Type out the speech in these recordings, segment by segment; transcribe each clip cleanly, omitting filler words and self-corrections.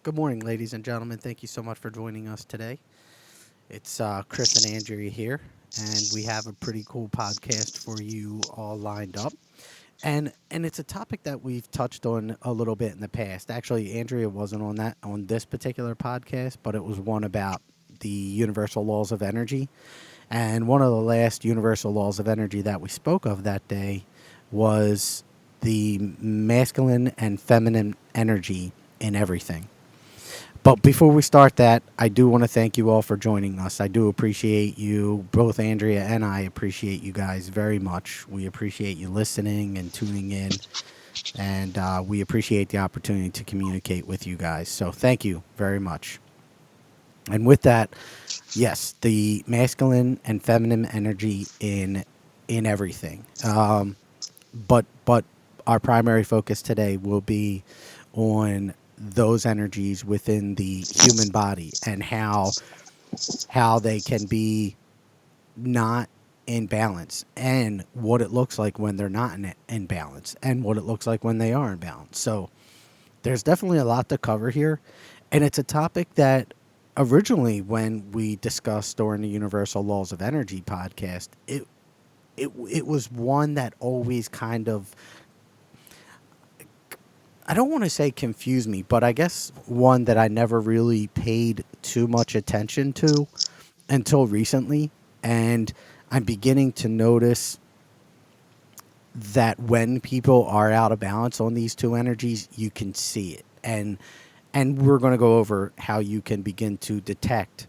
Good morning, ladies and gentlemen. Thank you so much for joining us today. It's Chris and Andrea here, and we have a pretty cool podcast for you all lined up. And it's a topic that we've touched on a little bit in the past. Actually, Andrea wasn't on this particular podcast, but it was one about the universal laws of energy. And one of the last universal laws of energy that we spoke of that day was the masculine and feminine energy in everything. But before we start that, I do want to thank you all for joining us. I do appreciate you, both Andrea and I appreciate you guys very much. We appreciate you listening and tuning in, and we appreciate the opportunity to communicate with you guys. So thank you very much. And with that, yes, the masculine and feminine energy in everything. But our primary focus today will be on those energies within the human body and how they can be not in balance and what it looks like when they're not in balance and what it looks like when they are in balance. So there's definitely a lot to cover here, and it's a topic that originally when we discussed during the Universal Laws of Energy podcast, it was one that always kind of, I don't want to say confused me, but I guess one that I never really paid too much attention to until recently. And I'm beginning to notice that when people are out of balance on these two energies, you can see it. And we're going to go over how you can begin to detect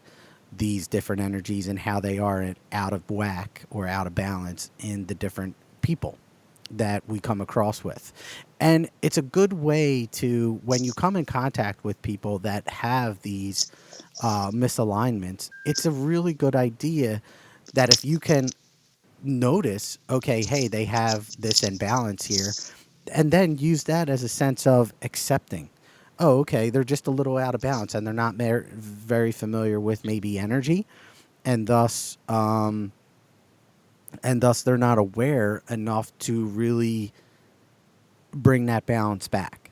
these different energies and how they are out of whack or out of balance in the different people that we come across with. And it's a good way to, when you come in contact with people that have these misalignments, it's a really good idea that if you can notice, okay, hey, they have this imbalance here, and then use that as a sense of accepting. Oh, okay, they're just a little out of balance and they're not very familiar with maybe energy, and thus they're not aware enough to really bring that balance back.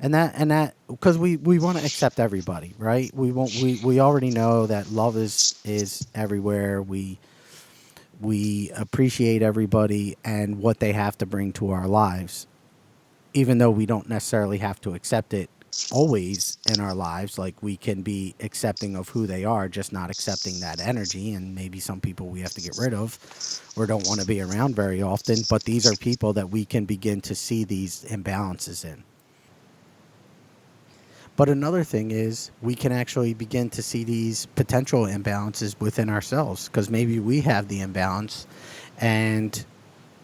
And that because we want to accept everybody, right? We already know that love is everywhere. We appreciate everybody and what they have to bring to our lives, even though we don't necessarily have to accept it always in our lives. Like, we can be accepting of who they are, just not accepting that energy. And maybe some people we have to get rid of or don't want to be around very often. But these are people that we can begin to see these imbalances in. But another thing is we can actually begin to see these potential imbalances within ourselves, because maybe we have the imbalance and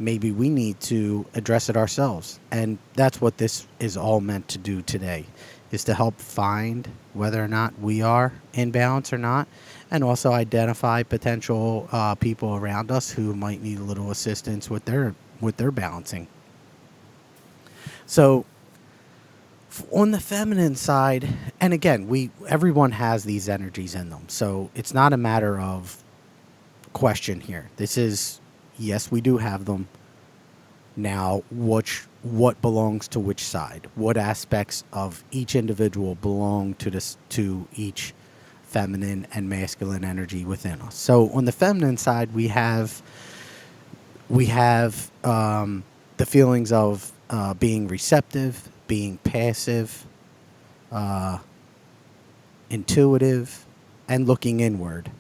maybe we need to address it ourselves. And that's what this is all meant to do today, is to help find whether or not we are in balance or not, and also identify potential people around us who might need a little assistance with their balancing. So on the feminine side, and again, we everyone has these energies in them, so it's not a matter of question here. This is, yes, we do have them. Now, what belongs to which side? What aspects of each individual belong to each feminine and masculine energy within us? So on the feminine side, we have the feelings of being receptive, being passive, uh, intuitive, and looking inward.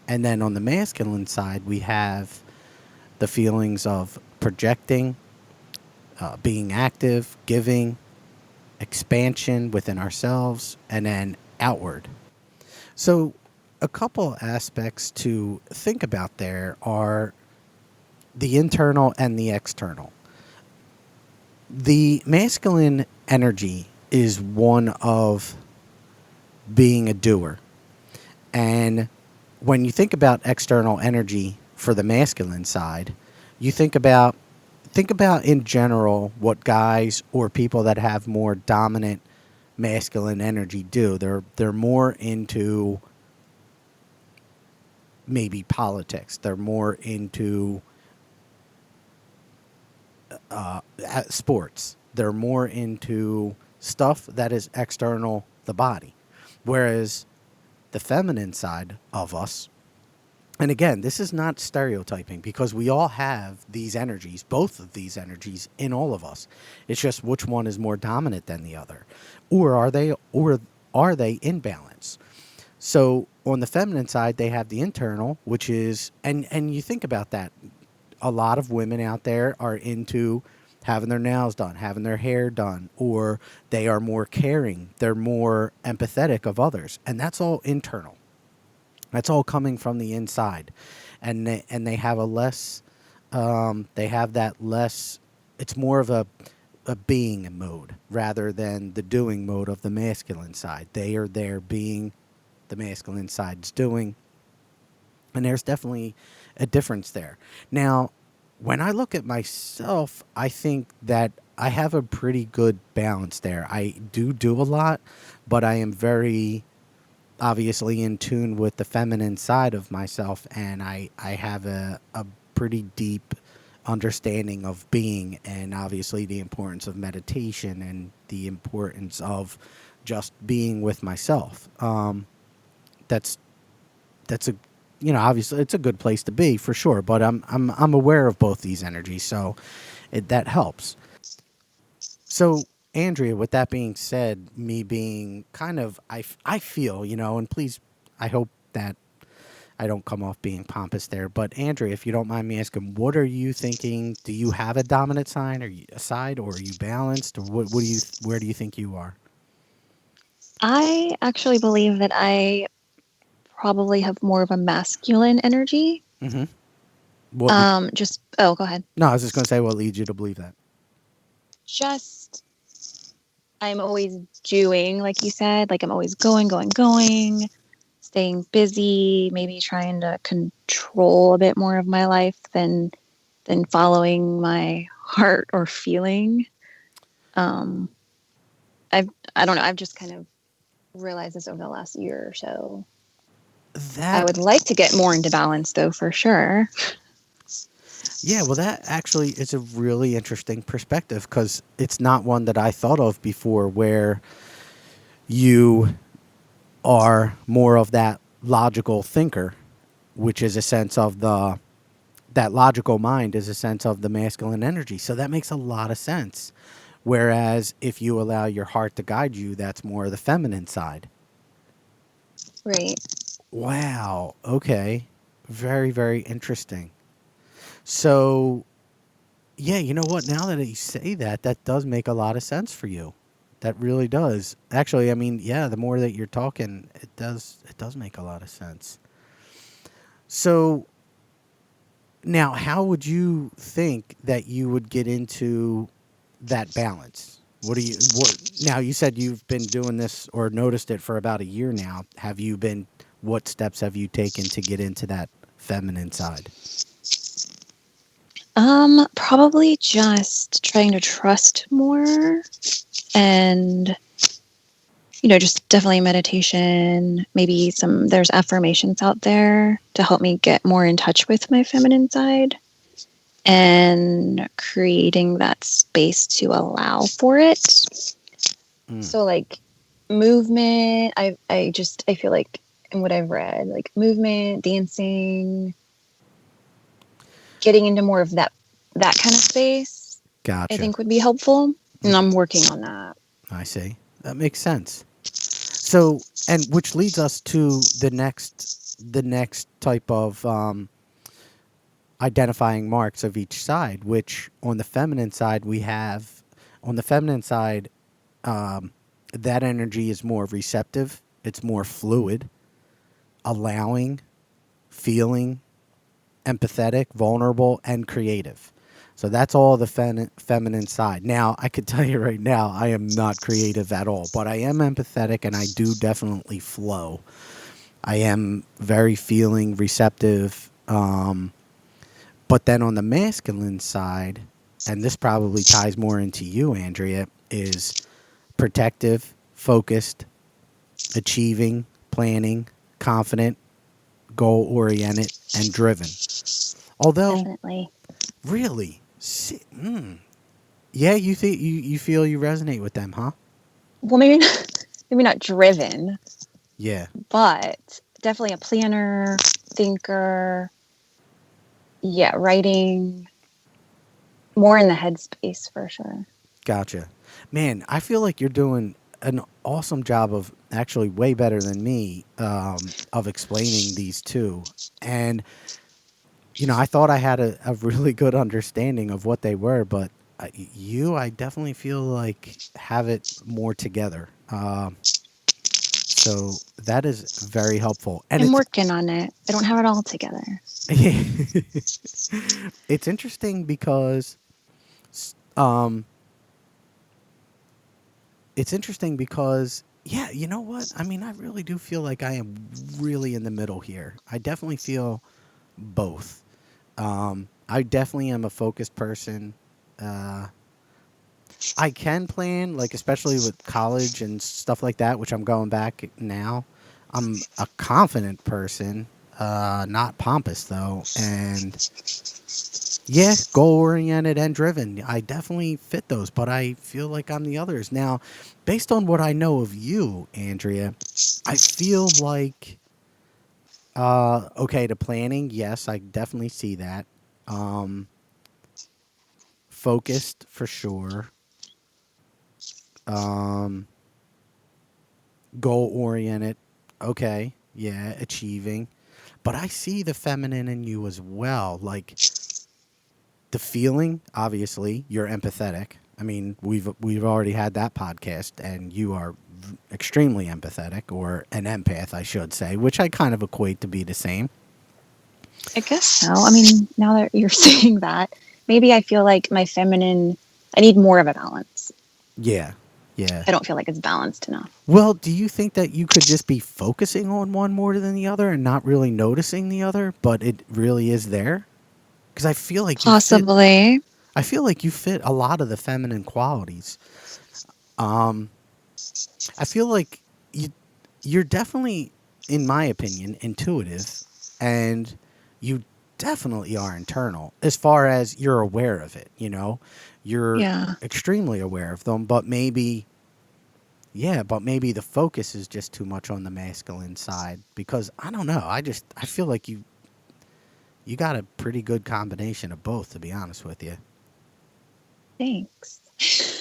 And then on the masculine side, we have the feelings of projecting, being active, giving, expansion within ourselves, and then outward. So, a couple aspects to think about there are the internal and the external. The masculine energy is one of being a doer. And when you think about external energy for the masculine side, you think about in general what guys or people that have more dominant masculine energy do. They're more into maybe politics. They're more into sports. They're more into stuff that is external the body. Whereas the feminine side of us, and again, this is not stereotyping because we all have these energies, both of these energies in all of us. It's just which one is more dominant than the other. Or are they in balance? So on the feminine side, they have the internal, which is, and you think about that. A lot of women out there are into having their nails done, having their hair done, or they are more caring. They're more empathetic of others, and that's all internal. That's all coming from the inside, and they have a less, they have that less. It's more of a being mode rather than the doing mode of the masculine side. They are there being, the masculine side's doing, and there's definitely a difference there. Now, when I look at myself, I think that I have a pretty good balance there. I do a lot, but I am very obviously in tune with the feminine side of myself, and I have a pretty deep understanding of being, and obviously the importance of meditation and the importance of just being with myself. That's that's a, obviously it's a good place to be for sure, but I'm aware of both these energies, so that helps. So, Andrea, with that being said, me being kind of, I feel, and please, I hope that I don't come off being pompous there, but Andrea, if you don't mind me asking, what are you thinking? Do you have a dominant sign, or a side, or are you balanced, or where do you think you are? I actually believe that I probably have more of a masculine energy. Mm-hmm. What? Go ahead. No, I was just going to say, what leads you to believe that? Just, I'm always doing, like you said, like I'm always going, staying busy, maybe trying to control a bit more of my life than following my heart or feeling. Um, I don't know. I've just kind of realized this over the last year or so. I That would like to get more into balance, though, for sure. Yeah, well, that actually is a really interesting perspective because it's not one that I thought of before, where you are more of that logical thinker, which is a sense of that logical mind is a sense of the masculine energy. So that makes a lot of sense. Whereas if you allow your heart to guide you, that's more the feminine side. Right. Wow. Okay. Very, very interesting. So, yeah, you know what? Now that you say that, that does make a lot of sense for you. That really does. Actually, I mean, yeah, the more that you're talking, it does make a lot of sense. So, now how would you think that you would get into that balance? Now you said you've been doing this or noticed it for about a year now. What steps have you taken to get into that feminine side? Probably just trying to trust more and, just definitely meditation, maybe there's affirmations out there to help me get more in touch with my feminine side and creating that space to allow for it. Mm, So like movement, I feel like in what I've read, like movement, dancing, getting into more of that kind of space, I gotcha. think would be helpful. And Mm, I'm working on that. I see. That makes sense. So, and which leads us to the next type of identifying marks of each side. Which on the feminine side we have, on the feminine side, um, that energy is more receptive. It's more fluid, allowing, feeling, empathetic, vulnerable, and creative. So that's all the feminine side. Now, I could tell you right now, I am not creative at all, but I am empathetic and I do definitely flow. I am very feeling receptive. But then on the masculine side, and this probably ties more into you, Andrea, is protective, focused, achieving, planning, confident, goal oriented, and driven. Although, Definitely. really, yeah, you think you feel you resonate with them, huh? Well, maybe maybe not driven, Yeah, but definitely a planner, thinker. Yeah, writing more in the headspace for sure. gotcha. Man, I feel like you're doing an awesome job of actually way better than me of explaining these two. And I thought I had a really good understanding of what they were, but I definitely feel like have it more together. So that is very helpful, and I'm working on it. I don't have it all together. it's interesting because um, yeah, you know what? I mean, I really do feel like I am really in the middle here. I definitely feel both. I definitely am a focused person. Uh, I can plan, like especially with college and stuff like that, which I'm going back now. I'm a confident person, not pompous though, and yeah, goal oriented and driven. I definitely fit those, but I feel like I'm the others. Now, based on what I know of you, Andrea, I feel like okay, the planning, yes, I definitely see that. Um, Focused for sure. Um, Goal oriented. Okay, yeah, achieving. But I see the feminine in you as well. Like the feeling, obviously, you're empathetic. I mean, we've already had that podcast, and you are extremely empathetic, or an empath, I should say, which I kind of equate to be the same. I guess so. I mean, now that you're saying that, maybe I feel like my feminine, I need more of a balance. Yeah, yeah. I don't feel like it's balanced enough. Well, do you think that you could just be focusing on one more than the other and not really noticing the other, but it really is there? Because I feel like you fit. Possibly. I feel like you fit a lot of the feminine qualities. Um, I feel like you you're definitely, in my opinion, intuitive, and you definitely are internal as far as you're aware of it. You're Yeah. extremely aware of them, but maybe yeah, but maybe the focus is just too much on the masculine side because I don't know. I feel like you got a pretty good combination of both, to be honest with you. Thanks.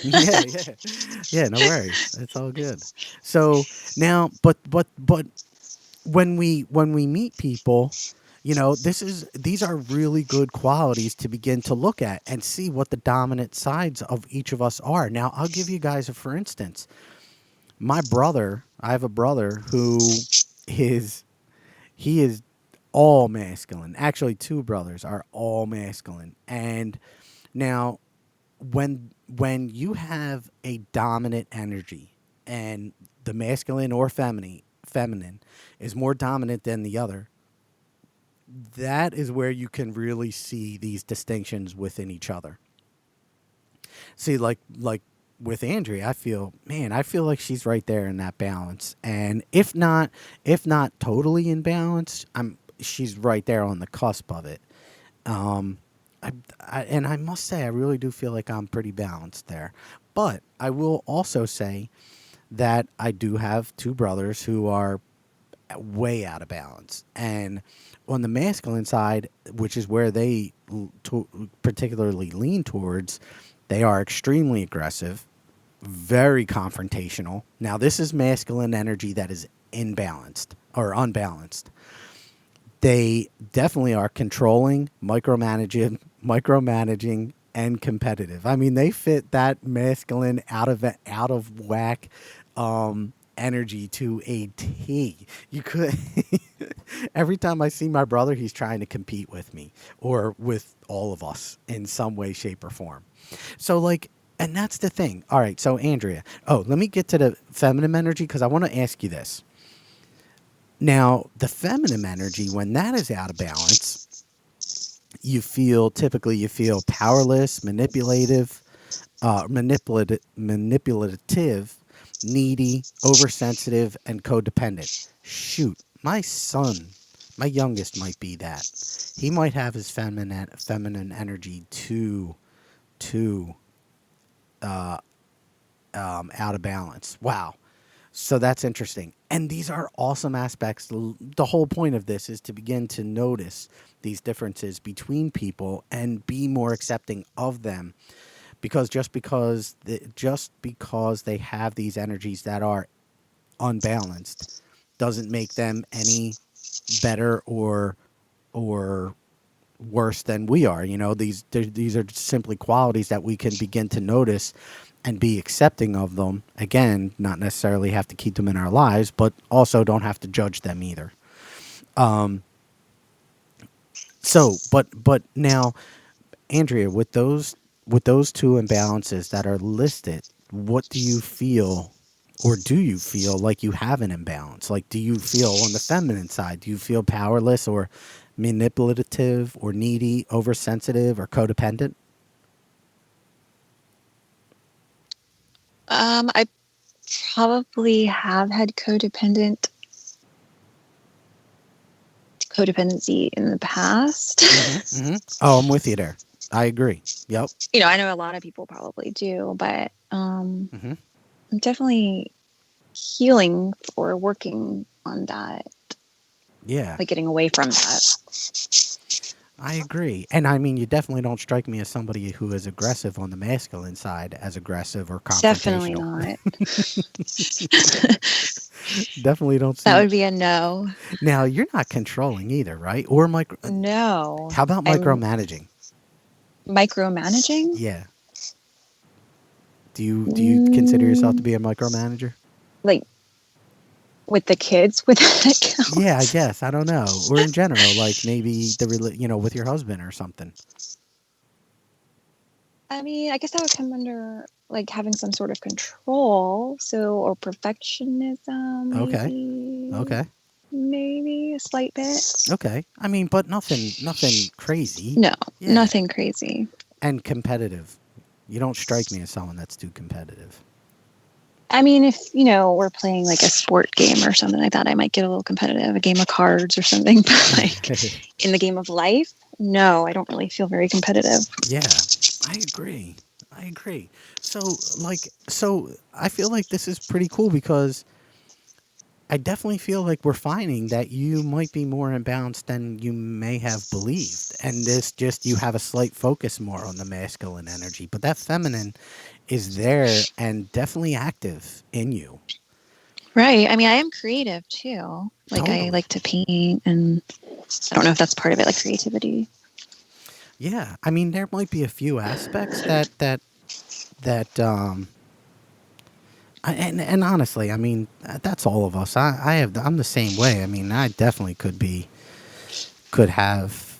Yeah, yeah, yeah. No worries. It's all good. So now, but when we meet people, these are really good qualities to begin to look at and see what the dominant sides of each of us are. Now, I'll give you guys a for instance. My brother, I have a brother who is he is all masculine. Actually, two brothers are all masculine. And now when you have a dominant energy and the masculine or feminine is more dominant than the other, that is where you can really see these distinctions within each other. See, like with Andrea, I feel like she's right there in that balance. And if not totally in balance, she's right there on the cusp of it. Um, and I must say, I really do feel like I'm pretty balanced there. But I will also say that I do have two brothers who are way out of balance. And on the masculine side, which is where they particularly lean towards, they are extremely aggressive, very confrontational. Now, this is masculine energy that is imbalanced or unbalanced. They definitely are controlling, micromanaging, and competitive. I mean, they fit that masculine out of whack energy to a T. You could every time I see my brother, he's trying to compete with me or with all of us in some way, shape, or form. So like, and that's the thing. All right, so Andrea, let me get to the feminine energy because I want to ask you this. Now, the feminine energy, when that is out of balance, you feel powerless, manipulative, needy, oversensitive, and codependent. Shoot, my son, my youngest, might be that. He might have his feminine energy too out of balance. Wow. So that's interesting. And these are awesome aspects. The whole point of this is to begin to notice these differences between people and be more accepting of them, because just because they have these energies that are unbalanced doesn't make them any better or worse than we are. You know, these are simply qualities that we can begin to notice and be accepting of them. Again, not necessarily have to keep them in our lives, but also don't have to judge them either. But now, Andrea, with those two imbalances that are listed, what do you feel, or do you feel like you have an imbalance? Like, do you feel on the feminine side, do you feel powerless or manipulative or needy, oversensitive or codependent? I probably have had codependency in the past. Mm-hmm, mm-hmm. Oh, I'm with you there. I agree. Yep. I know a lot of people probably do, but Mm-hmm. I'm definitely healing or working on that, Yeah, like getting away from that. I agree. And I mean, you definitely don't strike me as somebody who is aggressive on the masculine side, as aggressive or Definitely confrontational. not. Definitely don't That see. would be a no. Now, you're not controlling either, right? Or micro. No. How about I'm micromanaging? micromanaging. Yeah. Do you consider yourself to Mm, be a micromanager? like with the kids, with that Yeah, I count? guess. I don't know. Or in general, like maybe with your husband or something. I mean, I guess that would come under like having some sort of control. So, or perfectionism, Okay. maybe, Okay. maybe a slight bit. Okay. I mean, but nothing crazy. No, Yeah. nothing crazy. And competitive. You don't strike me as someone that's too competitive. I mean, if we're playing like a sport game or something like that, I might get a little competitive, a game of cards or something. But like in the game of life, no, I don't really feel very competitive. Yeah, I agree. I agree. So I feel like this is pretty cool because I definitely feel like we're finding that you might be more imbalanced than you may have believed. And this just, you have a slight focus more on the masculine energy, but that feminine is there and definitely active in you. Right. I mean, I am creative too. Like I Totally. like to paint, and I don't know if that's part of it, like creativity. Yeah. I mean, there might be a few aspects that and honestly, I mean, that's all of us. I'm the same way. I mean, I definitely could have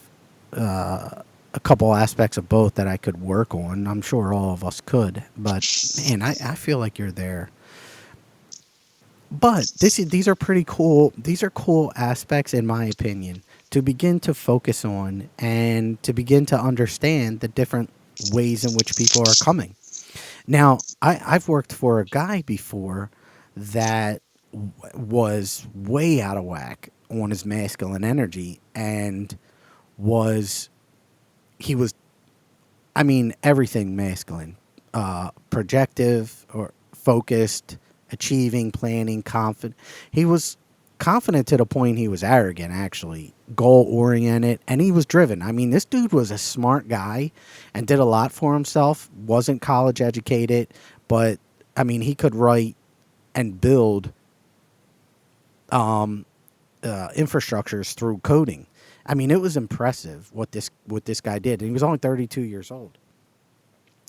a couple aspects of both that I could work on. I'm sure all of us could, but man, I feel like you're there. But these are pretty cool. These are cool aspects, in my opinion, to begin to focus on and to begin to understand the different ways in which people are coming. Now, I've worked for a guy before that was way out of whack on his masculine energy and was he was, I mean, everything masculine, projective or focused, achieving, planning, confident. He was confident to the point he was arrogant, actually, goal oriented, and he was driven. I mean, this dude was a smart guy and did a lot for himself, wasn't college educated, but I mean, he could write and build infrastructures through coding. I mean, it was impressive what this guy did, and he was only 32 years old.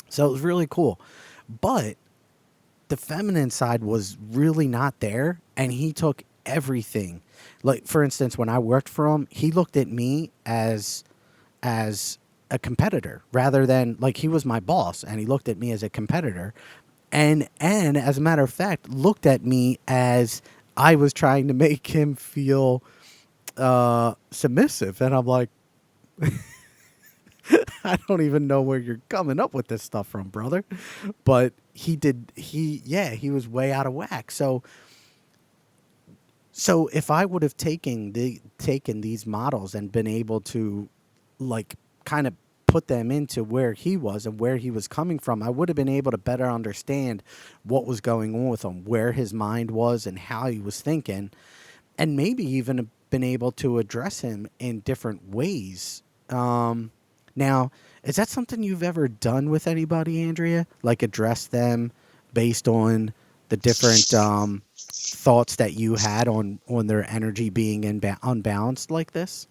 So it was really cool. But the feminine side was really not there, and he took everything. Like, for instance, when I worked for him, he looked at me as a competitor rather than, like, he was my boss and he looked at me as a competitor, and as a matter of fact looked at me as I was trying to make him feel submissive. And I'm like, I don't even know where you're coming up with this stuff from, brother. But he was way out of whack. So if I would have taken these models and been able to, like, kind of put them into where he was and where he was coming from, I would have been able to better understand what was going on with him, where his mind was, and how he was thinking, and maybe even been able to address him in different ways. Now, is that something you've ever done with anybody, Andrea? Like address them based on the different thoughts that you had on their energy being unbalanced like this?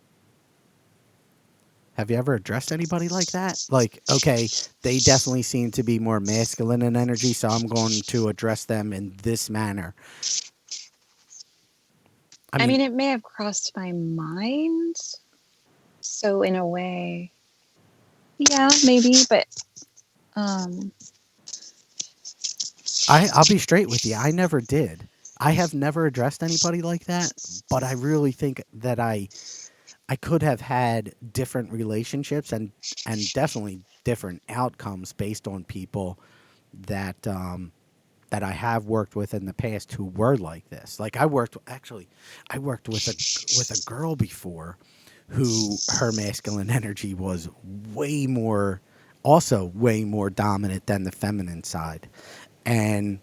Have you ever addressed anybody like that? Like, okay, they definitely seem to be more masculine in energy, so I'm going to address them in this manner. I I mean, mean, it may have crossed my mind. So in a way, yeah, maybe, but um I'll be straight with you. I never did. I have never addressed anybody like that, but I really think that I could have had different relationships and definitely different outcomes based on people that that I have worked with in the past who were like this. Like I worked with a girl before who her masculine energy was way more also way more dominant than the feminine side. And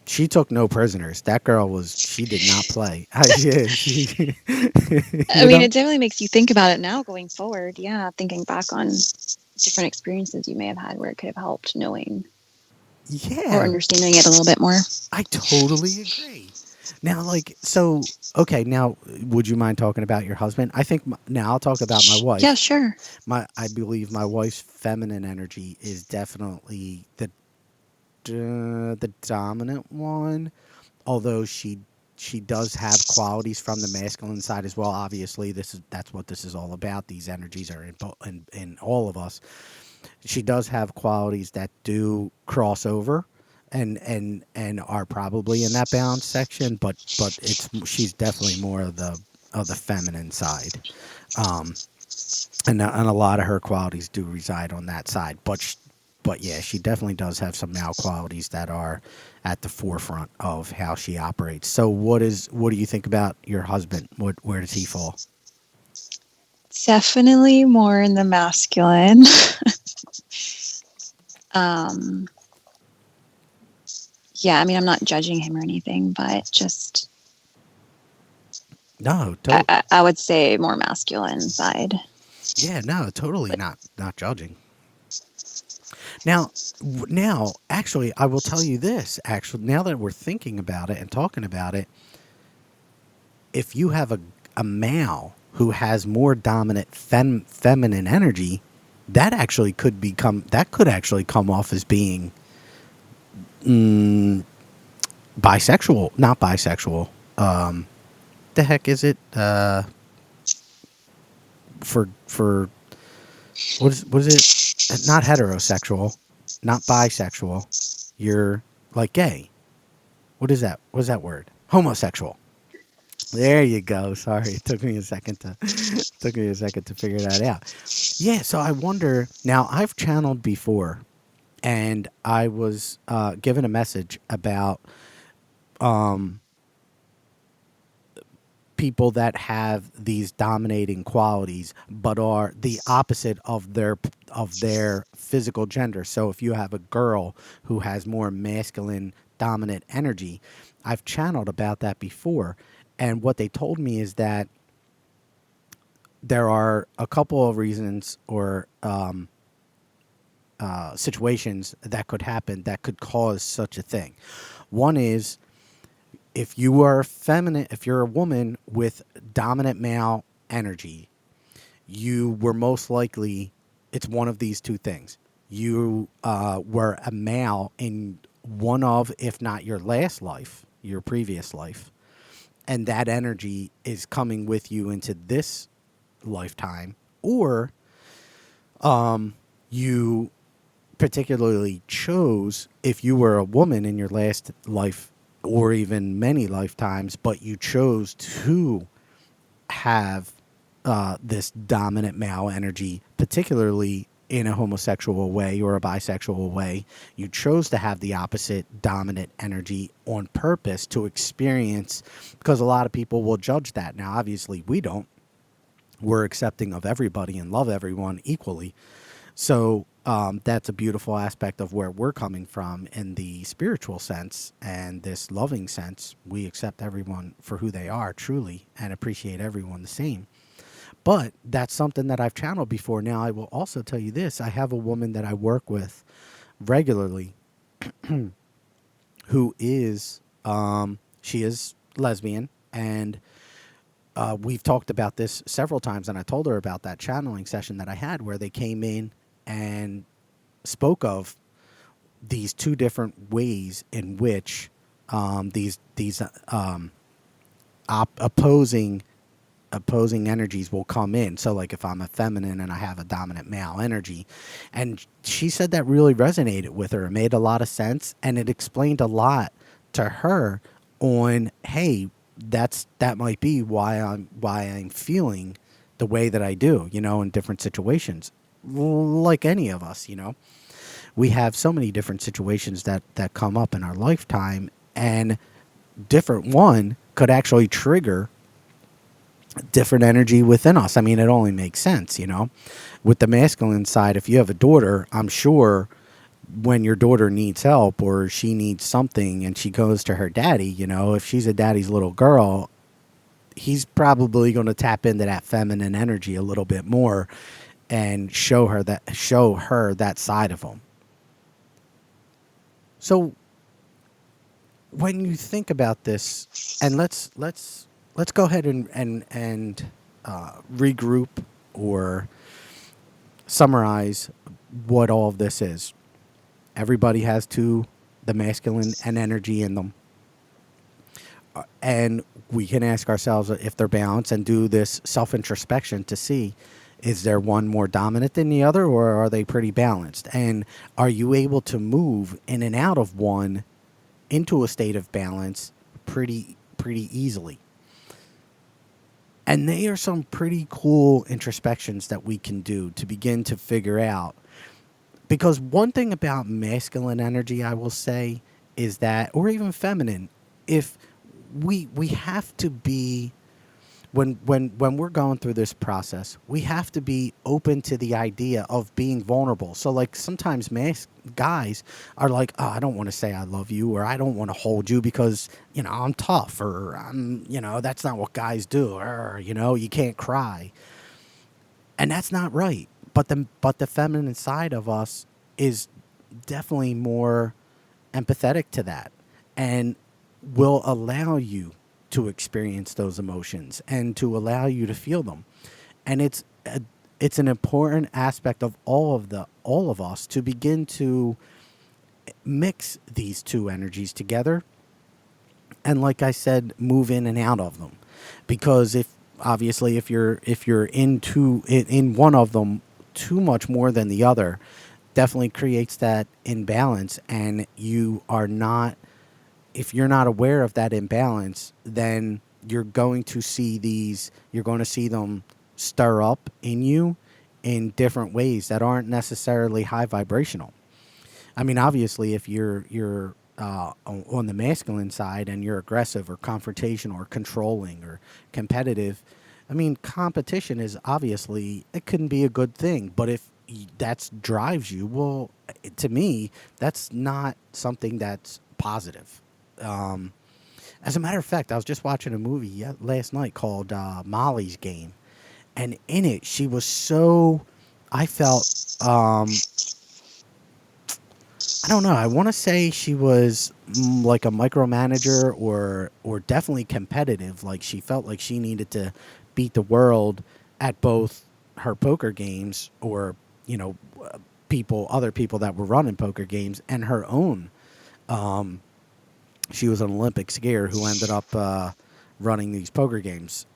she took no prisoners. That girl she did not play. Yeah, she, I you mean, know? it definitely makes you think about it now going forward. Yeah, thinking back on different experiences you may have had where it could have helped knowing or Yeah, understanding it a little bit more. I totally agree. Now, like, so, okay, now, would you mind talking about your husband? I think now I'll talk about my Yeah, wife. sure. I believe my wife's feminine energy is definitely the dominant one, although she does have qualities from the masculine side as well. Obviously, that's what this is all about. These energies are in all of us. She does have qualities that do cross over and are probably in that balance section, but she's definitely more of the feminine side. Um, and a lot of her qualities do reside on that side. But yeah, she definitely does have some male qualities that are at the forefront of how she operates. So what do you think about your husband? Where does he fall? Definitely more in the masculine. um yeah, I mean, I'm not judging him or anything, but just No, I would say more masculine side. yeah, no, totally But not judging. Now, now, actually, I will tell you this. Actually, now that we're thinking about it and talking about it, if you have a male who has more dominant feminine energy, that could actually come off as being mm, bisexual, not bisexual. The heck is it? For what is it? Not heterosexual, not bisexual. You're like gay. What is that? What is that word? Homosexual. There you go. Sorry, it took me a second to took me a second to figure that out. Yeah, so I wonder. Now I've channeled before, and I was given a message about people that have these dominating qualities, but are the opposite of their physical gender. So if you have a girl who has more masculine dominant energy, I've channeled about that before, and what they told me is that there are a couple of reasons or situations that could happen that could cause such a thing. One is if you are feminine, if you're a woman with dominant male energy, you were most likely, it's one of these two things. You were a male in one of, if not your last life, your previous life, and that energy is coming with you into this lifetime, or you particularly chose, if you were a woman in your last life or even many lifetimes, but you chose to have this dominant male energy, particularly in a homosexual way or a bisexual way. You chose to have the opposite dominant energy on purpose to experience, because a lot of people will judge that. Now, obviously, we don't. we're accepting of everybody and love everyone equally. So that's a beautiful aspect of where we're coming from in the spiritual sense and this loving sense. We accept everyone for who they are truly and appreciate everyone the same. But that's something that I've channeled before. Now, I will also tell you this: I have a woman that I work with regularly who is, she is lesbian, and we've talked about this several times. And I told her about that channeling session that I had where they came in and spoke of these two different ways in which these opposing energies will come in. So like if I'm a feminine and I have a dominant male energy, and she said that really resonated with her. It made a lot of sense, and it explained a lot to her on, hey, that might be why I'm feeling the way that I do, in different situations. Like any of us, we have so many different situations that come up in our lifetime, and different one could actually trigger different energy within us. I mean, it only makes sense, with the masculine side. If you have a daughter, I'm sure when your daughter needs help or she needs something and she goes to her daddy, if she's a daddy's little girl, he's probably going to tap into that feminine energy a little bit more and show her that side of him. So when you think about this, and let's go ahead and regroup or summarize what all of this is. Everybody has the masculine and energy in them, and we can ask ourselves if they're balanced and do this self introspection to see, is there one more dominant than the other, or are they pretty balanced? And are you able to move in and out of one into a state of balance pretty easily? And they are some pretty cool introspections that we can do to begin to figure out. Because one thing about masculine energy, I will say, is that, or even feminine, if we have to be, when we're going through this process, we have to be open to the idea of being vulnerable. So like sometimes guys are like, oh, I don't want to say I love you, or I don't want to hold you because I'm tough, or that's not what guys do, or you can't cry. And that's not right. But the feminine side of us is definitely more empathetic to that, and will allow you to experience those emotions and to allow you to feel them. And it's an important aspect of all of us to begin to mix these two energies together, and like I said, move in and out of them. Because if you're in one of them too much more than the other, definitely creates that imbalance. And you are not if you're not aware of that imbalance, then you're going to see them stir up in you in different ways that aren't necessarily high vibrational. I mean, obviously, if you're on the masculine side and you're aggressive or confrontational or controlling or competitive, I mean, competition is obviously, it couldn't be a good thing. But if that drives you, well, to me, that's not something that's positive. Um, as a matter of fact, I was just watching a movie last night called Molly's Game, and in it, she was so. I felt I don't know. I want to say she was like a micromanager or definitely competitive. Like she felt like she needed to beat the world at both her poker games, or other people that were running poker games, and her own. Um, she was an Olympic skier who ended up running these poker games,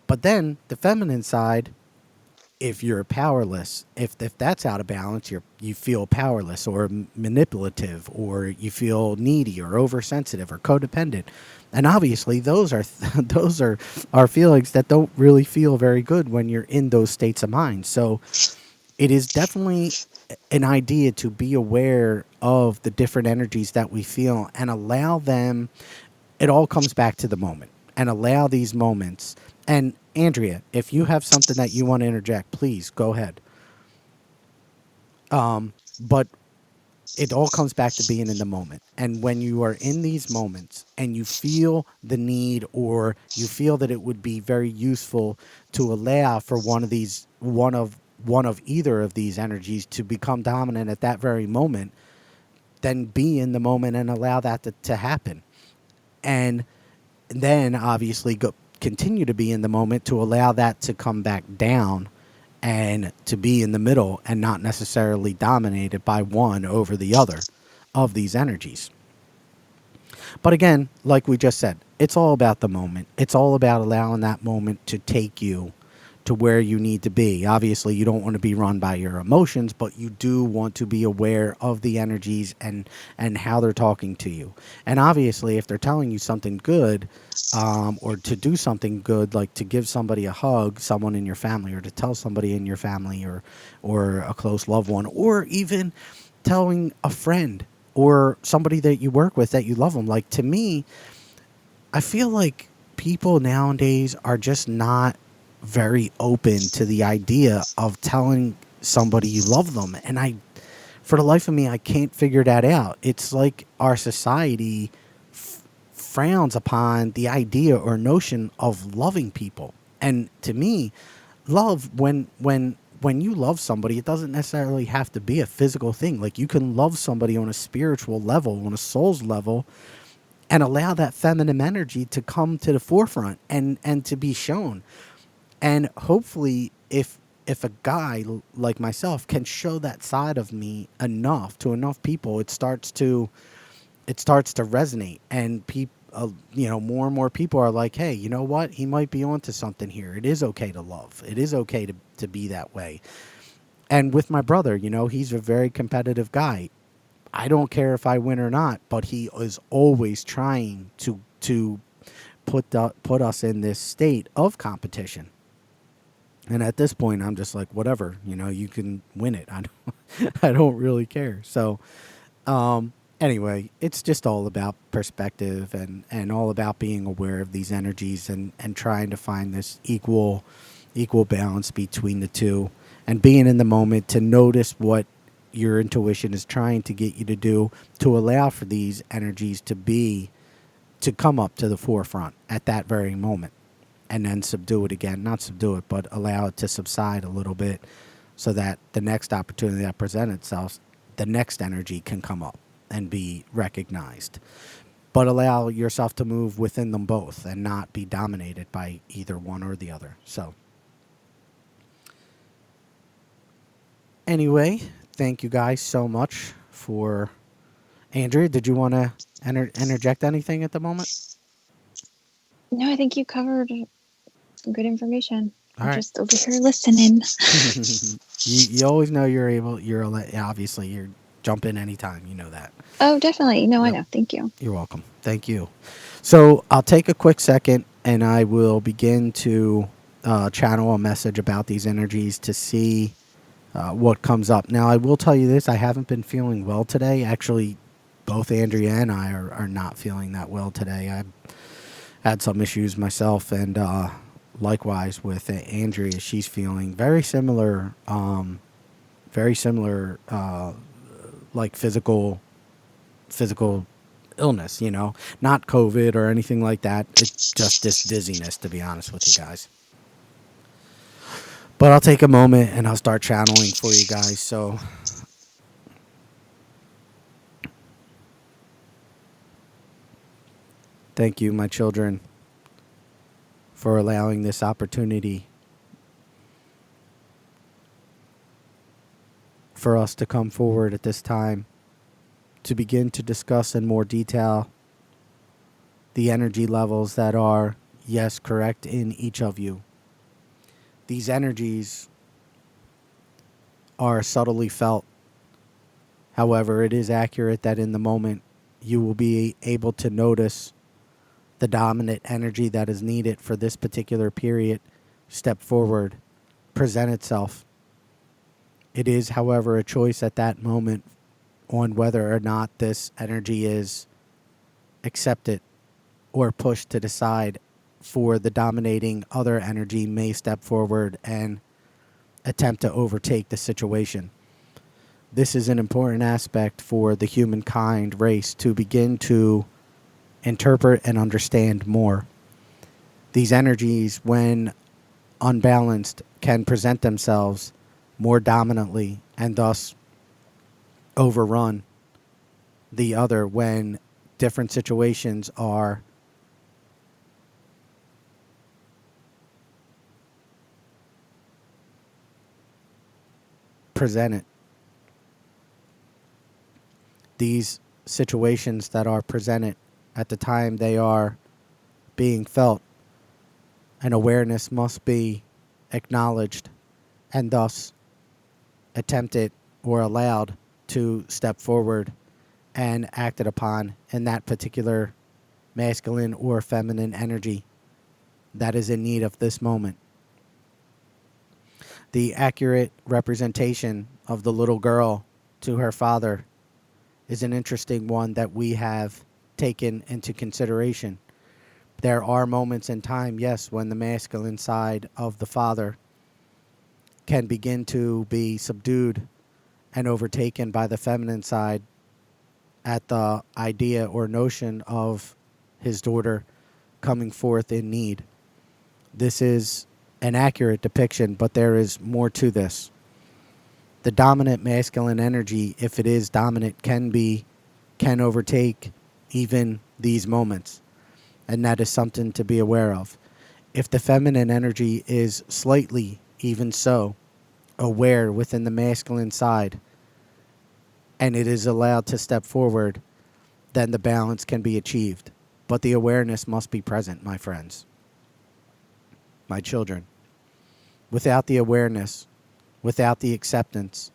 but then the feminine side, if you're powerless, if that's out of balance, you feel powerless or manipulative, or you feel needy or oversensitive or codependent, and obviously those are those are feelings that don't really feel very good when you're in those states of mind. So it is definitely an idea to be aware of the different energies that we feel and allow them. It all comes back to the moment, and allow these moments. And Andrea, if you have something that you want to interject, please go ahead. But it all comes back to being in the moment. And when you are in these moments and you feel the need, or you feel that it would be very useful to allow for one of either of these energies to become dominant at that very moment, then be in the moment and allow that to happen. And then obviously continue to be in the moment to allow that to come back down and to be in the middle and not necessarily dominated by one over the other of these energies. But again, like we just said, it's all about the moment. It's all about allowing that moment to take you to where you need to be. Obviously, you don't want to be run by your emotions, but you do want to be aware of the energies and how they're talking to you. And obviously, if they're telling you something good, or to do something good, like to give somebody a hug, someone in your family, or to tell somebody in your family, or a close loved one, or even telling a friend or somebody that you work with that you love them. Like, to me, I feel like people nowadays are just not very open to the idea of telling somebody you love them. And for the life of me, I can't figure that out. It's like our society frowns upon the idea or notion of loving people. And to me, love, when you love somebody, it doesn't necessarily have to be a physical thing. Like, you can love somebody on a spiritual level, on a soul's level, and allow that feminine energy to come to the forefront and to be shown. And hopefully, if a guy like myself can show that side of me enough to enough people, it starts to resonate. And people, more and more people are like, hey, you know what, he might be onto something here. It is okay to love. It is okay to be that way. And with my brother, he's a very competitive guy. I don't care if I win or not, but he is always trying to put us in this state of competition. And at this point, I'm just like, whatever, you can win it. I don't, I don't really care. So, anyway, it's just all about perspective, and all about being aware of these energies, and trying to find this equal balance between the two, and being in the moment to notice what your intuition is trying to get you to do, to allow for these energies to come up to the forefront at that very moment, and then subdue it again. Not subdue it, but allow it to subside a little bit, so that the next opportunity that presents itself, the next energy can come up and be recognized. But allow yourself to move within them both and not be dominated by either one or the other. So, anyway, thank you guys so much for. Andrea, did you want to interject anything at the moment? No, I think you covered some good information. All I'm right. just over here listening. You always know obviously you're jump in anytime. You know that. Oh, definitely. No, I Yep. know. Thank you. You're welcome. Thank you. So I'll take a quick second and I will begin to channel a message about these energies to see what comes up. Now, I will tell you this: I haven't been feeling well today. Actually, both Andrea and I are not feeling that well today. I had some issues myself, and likewise with Andrea, she's feeling very similar, like physical illness. Not COVID or anything like that. It's just this dizziness, to be honest with you guys. But I'll take a moment and I'll start channeling for you guys. So, thank you, my children, for allowing this opportunity for us to come forward at this time to begin to discuss in more detail the energy levels that are, yes, correct in each of you. These energies are subtly felt. However, it is accurate that in the moment you will be able to notice the dominant energy that is needed for this particular period step forward, present itself. It is, however, a choice at that moment on whether or not this energy is accepted or pushed to the side for the dominating other energy may step forward and attempt to overtake the situation. This is an important aspect for the humankind race to begin to interpret and understand more. These energies, when unbalanced, can present themselves more dominantly and thus overrun the other when different situations are presented. These situations that are presented at the time they are being felt, an awareness must be acknowledged and thus attempted or allowed to step forward and acted upon in that particular masculine or feminine energy that is in need of this moment. The accurate representation of the little girl to her father is an interesting one that we have taken into consideration. There are moments in time, yes, when the masculine side of the father can begin to be subdued and overtaken by the feminine side at the idea or notion of his daughter coming forth in need. This is an accurate depiction, but there is more to this. The dominant masculine energy, if it is dominant, can overtake even these moments, and that is something to be aware of. If the feminine energy is slightly, even so, aware within the masculine side, and it is allowed to step forward, then the balance can be achieved. But the awareness must be present, my friends, my children. Without the awareness, without the acceptance,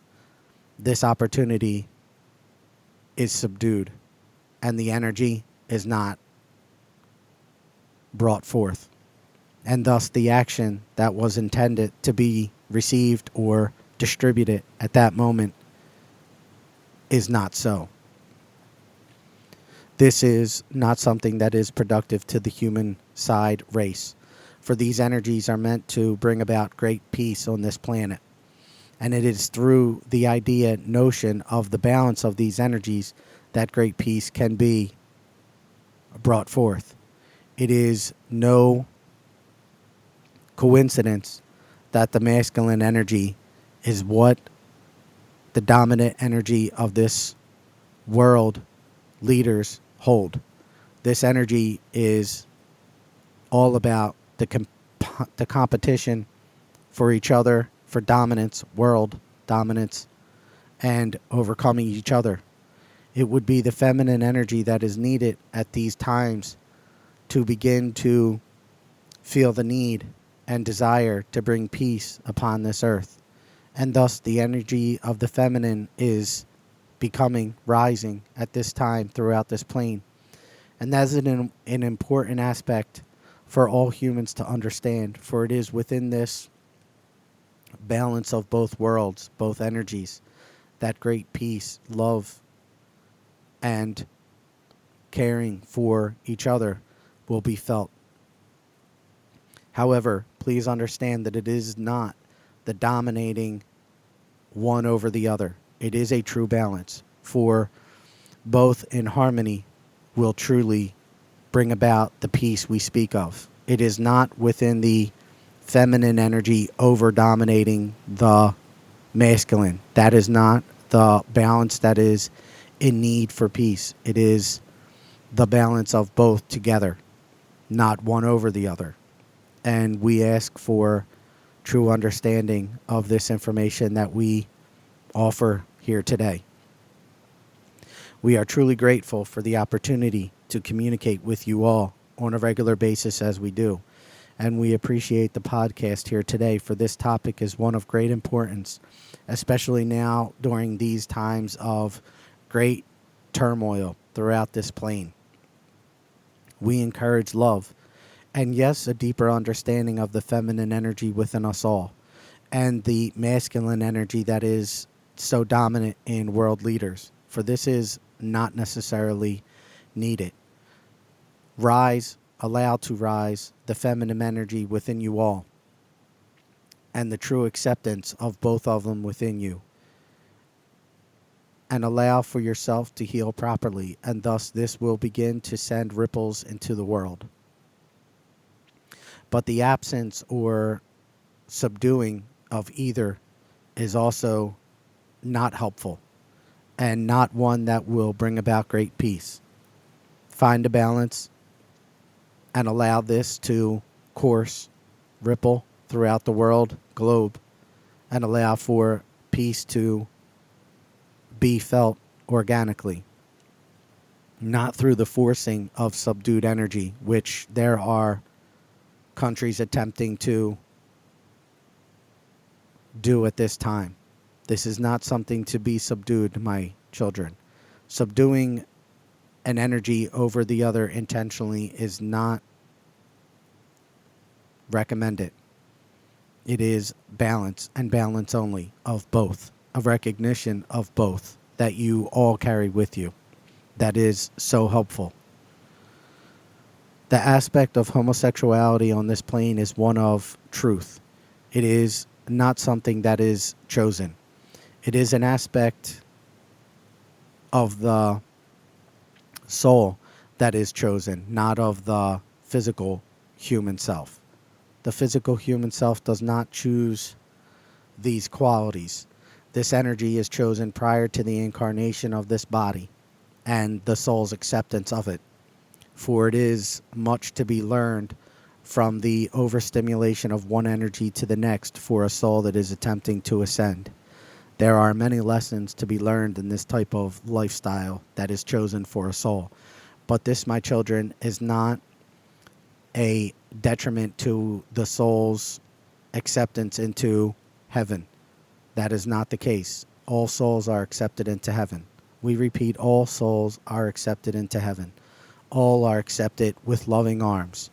this opportunity is subdued and the energy is not brought forth. And thus the action that was intended to be received or distributed at that moment is not so. This is not something that is productive to the human side race, for these energies are meant to bring about great peace on this planet. And it is through the idea, notion of the balance of these energies that great peace can be brought forth. It is no coincidence that the masculine energy is what the dominant energy of this world leaders hold. This energy is all about the competition for each other, for dominance, world dominance, and overcoming each other. It would be the feminine energy that is needed at these times to begin to feel the need and desire to bring peace upon this earth. And thus the energy of the feminine is becoming, rising at this time throughout this plane. And that is an important aspect for all humans to understand, for it is within this balance of both worlds, both energies, that great peace, love, and caring for each other will be felt. However, please understand that it is not the dominating one over the other. It is a true balance, for both in harmony will truly bring about the peace we speak of. It is not within the feminine energy over dominating the masculine. That is not the balance that is in need for peace. It is the balance of both together, not one over the other. And we ask for true understanding of this information that we offer here today. We are truly grateful for the opportunity to communicate with you all on a regular basis as we do. And we appreciate the podcast here today, for this topic is one of great importance, especially now during these times of great turmoil throughout this plane. We encourage love and, yes, a deeper understanding of the feminine energy within us all and the masculine energy that is so dominant in world leaders, for this is not necessarily needed. Rise allow to rise the feminine energy within you all and the true acceptance of both of them within you, and allow for yourself to heal properly, and thus this will begin to send ripples into the world. But the absence or subduing of either is also not helpful and not one that will bring about great peace. Find a balance and allow this to course, ripple throughout the world, globe, and allow for peace to be felt organically, not through the forcing of subdued energy, which there are countries attempting to do at this time. This is not something to be subdued, my children. Subduing an energy over the other intentionally is not recommended. It is balance and balance only of both, a recognition of both that you all carry with you. That is so helpful. The aspect of homosexuality on this plane is one of truth. It is not something that is chosen. It is an aspect of the soul that is chosen, not of the physical human self. The physical human self does not choose these qualities. This energy is chosen prior to the incarnation of this body and the soul's acceptance of it. For it is much to be learned from the overstimulation of one energy to the next for a soul that is attempting to ascend. There are many lessons to be learned in this type of lifestyle that is chosen for a soul. But this, my children, is not a detriment to the soul's acceptance into heaven. That is not the case. All souls are accepted into heaven. We repeat, all souls are accepted into heaven. All are accepted with loving arms.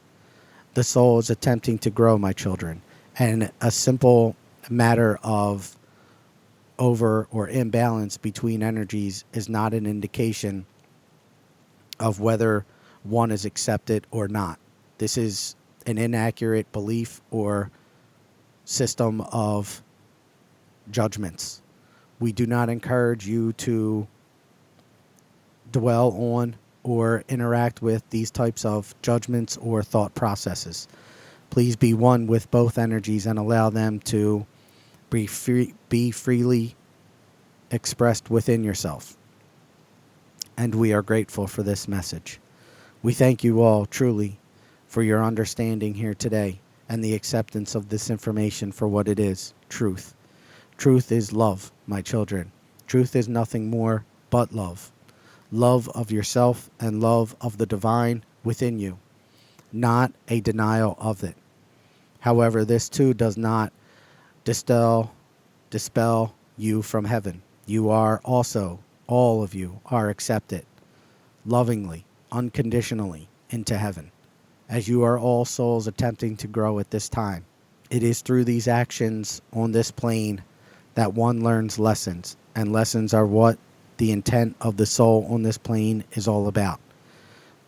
The soul is attempting to grow, my children. And a simple matter of over or imbalance between energies is not an indication of whether one is accepted or not. This is an inaccurate belief or system of judgments. We do not encourage you to dwell on or interact with these types of judgments or thought processes. Please be one with both energies and allow them to be freely expressed within yourself. And we are grateful for this message. We thank you all truly for your understanding here today and the acceptance of this information for what it is, truth. Truth is love, my children. Truth is nothing more but love. Love of yourself and love of the divine within you, not a denial of it. However, this too does not dispel you from heaven. You are also, all of you, are accepted lovingly, unconditionally into heaven, as you are all souls attempting to grow at this time. It is through these actions on this plane that one learns lessons, and lessons are what the intent of the soul on this plane is all about.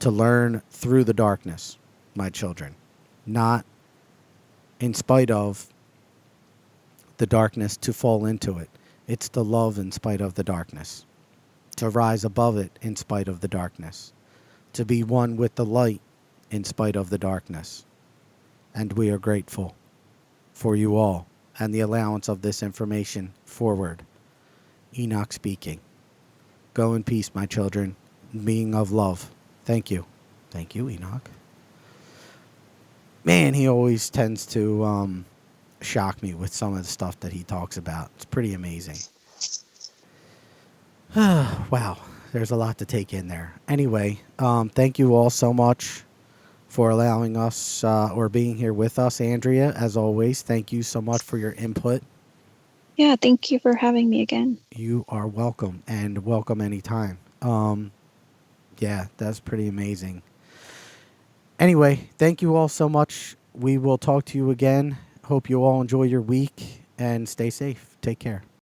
To learn through the darkness, my children, not in spite of the darkness to fall into it. It's the love in spite of the darkness, to rise above it in spite of the darkness, to be one with the light in spite of the darkness. And we are grateful for you all and the allowance of this information forward. Enoch speaking. Go in peace, my children, being of love. Thank you. Thank you, Enoch. Man, he always tends to shock me with some of the stuff that he talks about. It's pretty amazing. Wow, there's a lot to take in there. Anyway, thank you all so much for allowing us or being here with us. Andrea, as always, thank you so much for your input. Yeah, thank you for having me again. You are welcome, and welcome anytime. Yeah, that's pretty amazing. Anyway, thank you all so much. We will talk to you again. Hope you all enjoy your week and stay safe. Take care.